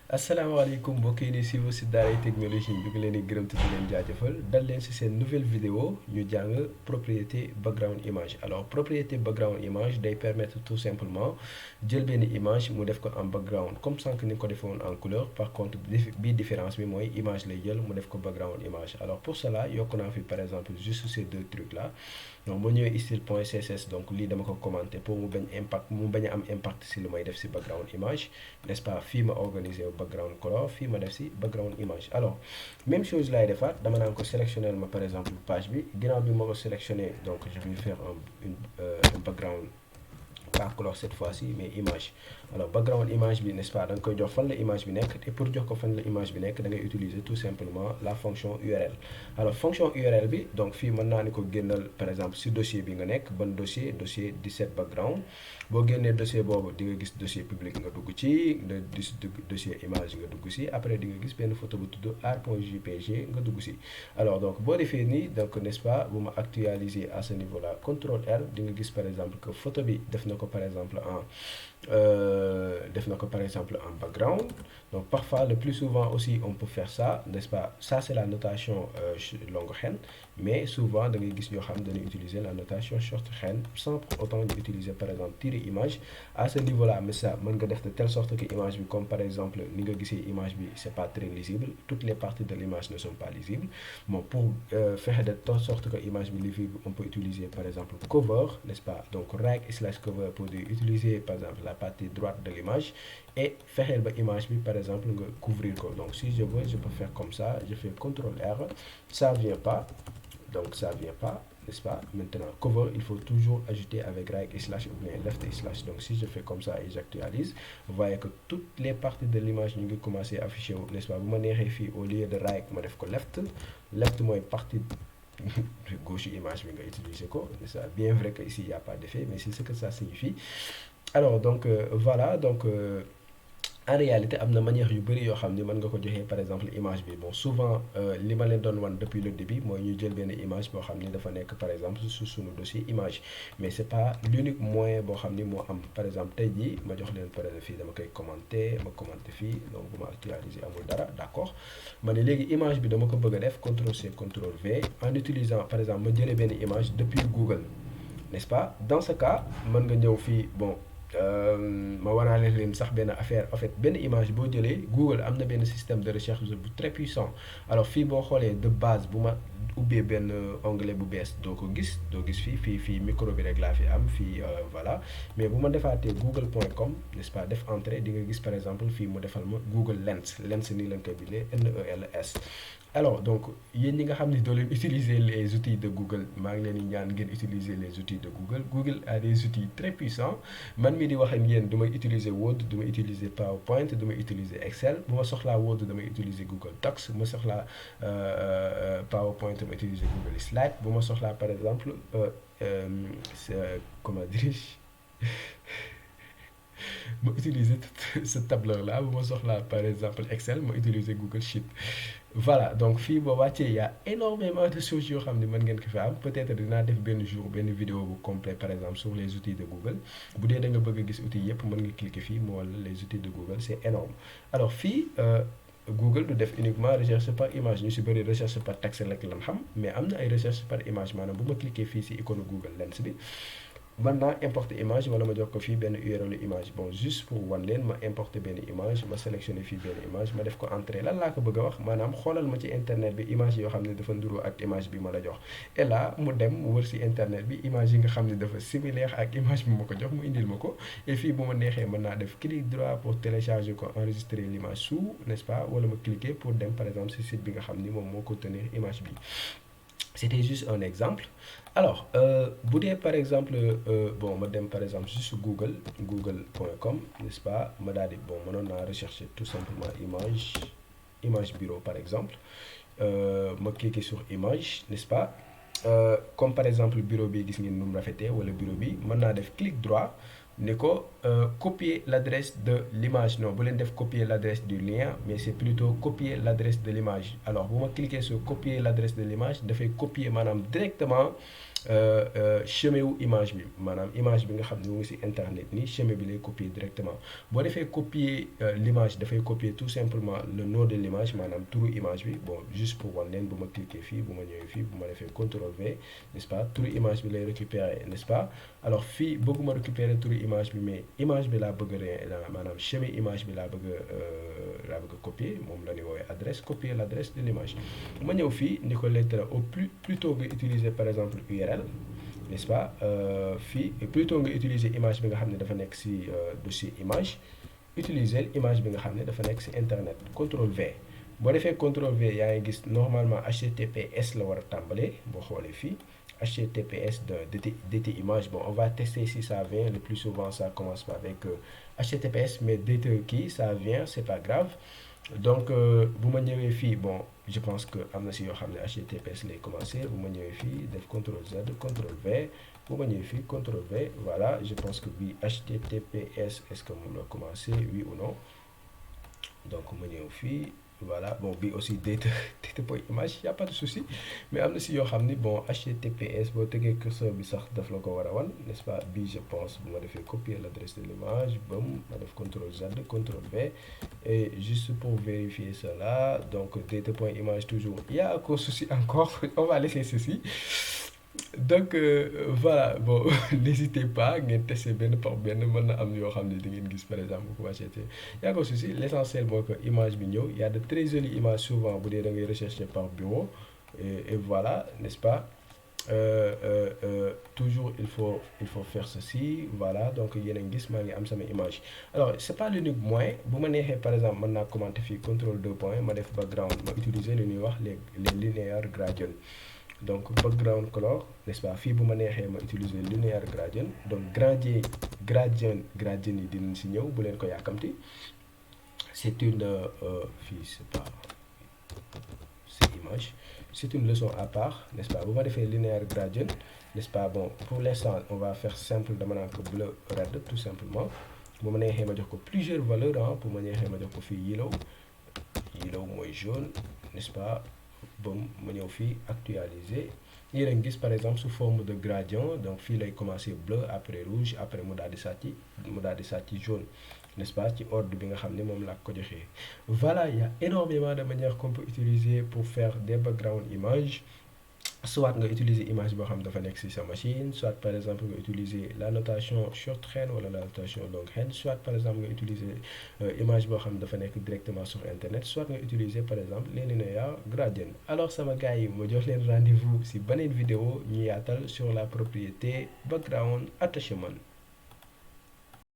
asalaamaaleykum mbokk yi ni siiw si daaray technologie ñu ngi leen di gërëm te di leen jaajëfal dal leen si seen nouvelle vidéo ñu jàng propriété background image. Alors propriété background image day permettre tout simplement jël benn image mu def ko en background comme sànq ni nga ko defee woon en couleur. Par contre bii différence bi mooy image lay jël mu def ko background image. Alors pour cela yokk naa fi par exemple juste ces deux trucs là. Donc boo ñëwee style.css donc lii dama ko commenté pour mu bañ a am impact si lu may def si background image, n'est-ce pas. Fii ma organisé background color, fii ma def si background image. Alors même chose laay defaat, dama naan ko sélectionner ma par exemple page bi. Ginnaaw bi ma ko sélectionné, donc je vais faire un background pas couleur cette fois-ci mais image. Alors background image bi, n'est-ce pas, da nga koy jox fan la image bi nekk, et pour jox ko fan la image bi nekk da ngay utiliser tout simplement la fonction URL. Alors fonction URL bi, donc fii mën naa ni ko génnal par exemple si dossier bi nga nekk, ban dossier 17 background. boo génnee dossier boobu di nga gis dossier public nga dugg ci, dossier image nga dugg si, après di nga gis benn photo bu tudd art.jpg nga dugg si. Alors donc boo defee nii, donc n'est-ce pas, bu ma actualiser à ce niveau là, CTRL R, di nga gis par exemple que photo bi def na ko par exemple en background. Donc parfois, le plus souvent aussi, on peut faire ça, n'est-ce pas. Ça c'est la notation longue chaîne, mais souvent da ngay gis ñoo xam dañuy utiliser la notation short chaîne sans pour autant utiliser par exemple tirer image. À ce niveau là, mais ça mën nga def de telle sorte que image bi, comme par exemple ni nga gisee image bi, c'est pas très lisible, toutes les parties de l'image ne sont pas lisibles. Bon, pour faire de telle sorte que image bi lisible, on peut utiliser par exemple cover, n'est-ce pas. Donc right/cover pour utiliser par exemple la partie droite de l'image et faire ba image bi par exemple nga couvrir ko. Donc si je veux, je peux faire comme ça, je fais CTRL R, ça vient pas, donc ça vient pas, n'est-ce pas. Maintenant cover, il faut toujours ajouter avec right/ ou bien left/. Donc si je fais comme ça et j'actualise, vous voyez que toutes les parties de l'image ñu ngi commencer à afficher, n'est-ce pas. bu ma neexee fii au lieu de right ma def ko left mooy partie gauche image bi nga utiliser ko, c'est ça. Bien vrai que ici il y a pas d'effet, mais c'est ce que ça signifie. Alors donc voilà, donc en réalité am na manière yu bëri yoo xam ne mën nga ko joxee par exemple image bi. Bon souvent li ma leen doon wan depuis le début mooy ñu jël benn image boo xam ni dafa nekk par exemple su sunu dossier image, mais c'est pas l'unique moyen boo xam ni moo am. Par exemple tey jii ma jox leen par exemple fii dama koy commenter, ma commenter fii, donc bu ma actualiser amul dara, d'accord. ma ne léegi image bi dama ko bëgg a def CTRL-C CTRL-V en utilisant par exemple ma jëlee benn image depuis Google, n'est-ce pas. Dans ce cas mën nga ñëw fii, bon ma wanaale leen sax benn affaire. En fait benn image boo jëlee Google am na benn système de recherche bu très puissant. Alors fii boo xoolee de base bu ma ubbee benn onglet bu bees doo ko gis, fii micro bi rek laa fi am fii, voilà. Mais bu ma defaatee google.com, n'est-ce pas, def entrée di nga gis par exemple fii mu defal ma Google Lens nii lañ koy bindee NELS. Alors donc yéen ñi nga xam ne doo leen utiliser les outils de Google, maa ngi leen di ñaan ngeen utiliser les outils de Google. Google a des outils très puissants. Man mii di wax ak yéen du may utiliser Word, du may utiliser PowerPoint, du may utiliser Excel. bu ma soxlaa Word damay utiliser Google Docs, bu ma soxlaa PowerPoint damay utiliser Google Slide, bu ma soxlaa par exemple comment dirais-je ma utiliser ce tableur là. bu ma soxlaa par exemple Excel ma utiliser Google Sheet. Voilà, donc fii boo wàccee il y a énormément de choses yoo xam ne mën ngeen ko fi am. Peut-être dinaa def benn jour benn vidéo bu complet par exemple sur les outils de Google. bu dee da nga bëgg a gis outils yëpp mën nga cliquer fii mu wala les outils de Google, c'est énorme. Alors fii Google du def uniquement recherche par image, ñu si bëri recherche par texte rek lan xam, mais am na ay recherche par image. Maanaam bu ma cliquer fii si icône Google Lens bi, mën naa importer image wala ma jox ko fii benn URL image. Bon juste pour wan leen, ma importer benn image, ma sélectionner fii benn image, ma def ko entrée. Lan laa ko bëgg a wax, maanaam xoolal ma ci internet bi image yoo xam ne dafa nduroo ak image bi ma la jox. Et là mu dem wër si internet bi image yi nga xam ne dafa similaire ak image bi ma ko jox, mu indil ma ko. Et fii bu ma neexee mën naa def clic droit pour télécharger ko, enregistrer l'image sous, n'est-ce pas, wala ma cliquer pour dem par exemple si site bi nga xam ni moom moo contenir image bi. C'était juste un exemple. Alors bu dee par exemple bon ma dem par exemple juste google.com, n'est-ce pas, ma daal di bon mënoon naa rechercher tout simplement image bureau par exemple. Ma cliquer sur image, n'est-ce pas. Comme par exemple bureau bi gis ngeen nu mu rafetee, wala bureau bi mën naa def clic droit ne ko copier l'adresse de l'image. Non, bu leen def copier l'adresse du lien, mais c'est plutôt copier l'adresse de l'image. Alors bu ma cliquer sur copier l'adresse de l'image, dafay copier maanaam directement chemin wu image bi maanaam image bi nga xam ne mu ngi ci internet ni chemin bi lay copier directement boo defee copier l'image dafay copier tout simplement le nom de l'image maanaam turu image bi bon juste pour wan leen bu ma cliquer fii bu ma ñëwee fii bu ma defee CTRL V n'est-ce pas turu image bi lay récupérer n'est-ce pas alors fii bëgguma récupérer turu image bi mais image bi laa bëgg a maanaam chemin image bi laa bëgg a copier moom la ñuy woowee adresse copier l'adresse de l'image ma ñëw fii ni ko lettre au plutôt nga utiliser par exemple URL n'est-ce pas fii plutôt nga utiliser image bi nga xam ne dafa nekk ci dossier image utiliser image bi nga xam ne dafa nekk ci internet CTRL V boo defee CTRL V yaa ngi gis normalement HTTPS la war a tàmbalee boo xoolee fii HTTPS DT image bon on va tester si ça vient le plus souvent ça commence pas avec HTTPS mais DT kii ça vient c'est pas grave donc bu ma ñëwee fii bon je pense que am na si yoo xam ne HTTPS lay commencer bu ma ñëwee fii def CTRL Z CTRL V bu ma ñëwee fii CTRL V voilà je pense que bii HTTPS est-ce que moom la commencer oui ou non donc ma ñëw fii voilà bon bii aussi data point image y a pas de souci mais am na si yoo xam ni bon HTTPS boo tegee curseur bi sax daf la ko war a wan n'est-ce pas bii je pense bu ma defee copier l'adresse de l'image bam ma def CTRL Z CTRL V et juste pour vérifier cela donc data point image toujours il y a encore souci encore on va laisser ceci donc voilà bon n'hésitez pas ngeen tester benn par benn mën na am yoo xam ne di ngeen gis par exemple bu commencé te yaa ko souci l'essentiel mooy que image bi ñëw y a de très jolies images souvent bu dee da ngay rechercher par bureau et voilà n'est-ce pas toujours il faut faire ceci voilà donc yéen a ngi gis maa ngi am sama image alors c'est pas l'unique moyen bu ma neexee par exemple mën naa commenter fii CTRL 2 points ma def background ma utiliser li ñuy wax les linéaires gradient donc background color n'est-ce pas fii bu ma neexee ma utiliser linéaire gradient donc gradient yi dinañ ci ñëw bu leen ko yàkkamti c'est une fii c'est pas c'est image c'est une leçon à part n'est-ce pas bu ma defee linéaire gradient n'est-ce pas bon pour l'instant on va faire simple dama naan ko bleu red tout simplement bu ma neexee ma jox ko plusieurs valeurs ah bu ma neexee ma jox ko fii yellow mooy jaune n'est-ce pas bon ma ñëw fii actualiser yéen a ngi gis par exemple sous forme de gradient donc fii lay commencer bleu après rouge après mu daal di sàcc jaune n'est-ce pas ci ordre bi nga xam ne moom laa ko joxee voilà il y a énormément de manières qu'on peut utiliser pour faire des background images soit nga utiliser image boo xam dafa nekk ci sa machine soit par exemple nga utiliser la notation shorthand wala la notation longhand soit par exemple nga utiliser image boo xam dafa nekk directement sur internet soit nga utiliser par exemple les linéaires gradient alors sama gars yi ma jox leen rendez-vous ci beneen vidéo ñu yaatal sur la propriété background attachment